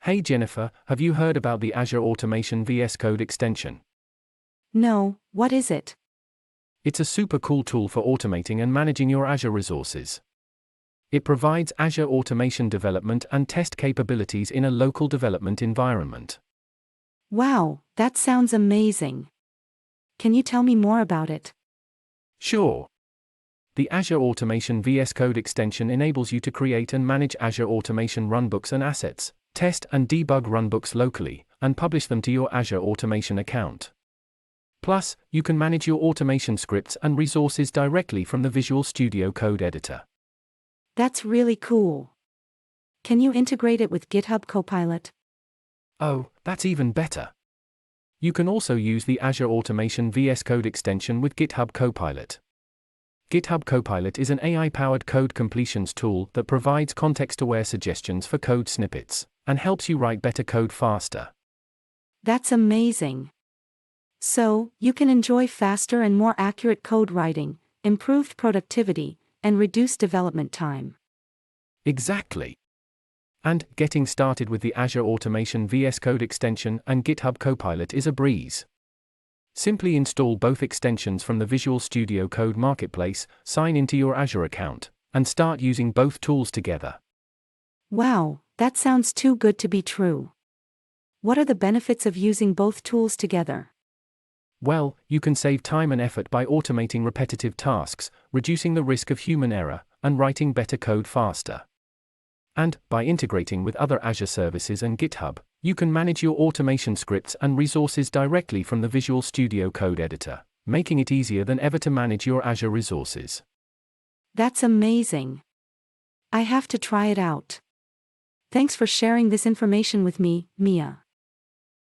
Hey Jennifer, have you heard about the Azure Automation VS Code extension? No, what is it? It's a super cool tool for automating and managing your Azure resources. It provides Azure automation development and test capabilities in a local development environment. Wow, that sounds amazing. Can you tell me more about it? Sure. The Azure Automation VS Code extension enables you to create and manage Azure Automation runbooks and assets, test and debug runbooks locally, and publish them to your Azure Automation account. Plus, you can manage your automation scripts and resources directly from the Visual Studio Code editor. That's really cool. Can you integrate it with GitHub Copilot? Oh, that's even better. You can also use the Azure Automation VS Code extension with GitHub Copilot. GitHub Copilot is an AI-powered code completions tool that provides context-aware suggestions for code snippets and helps you write better code faster. That's amazing. So, you can enjoy faster and more accurate code writing, improved productivity, and reduced development time. Exactly. And getting started with the Azure Automation VS Code extension and GitHub Copilot is a breeze. Simply install both extensions from the Visual Studio Code Marketplace, sign into your Azure account, and start using both tools together. Wow, that sounds too good to be true. What are the benefits of using both tools together? Well, you can save time and effort by automating repetitive tasks, reducing the risk of human error, and writing better code faster. And, by integrating with other Azure services and GitHub, you can manage your automation scripts and resources directly from the Visual Studio Code editor, making it easier than ever to manage your Azure resources. That's amazing. I have to try it out. Thanks for sharing this information with me, Mia.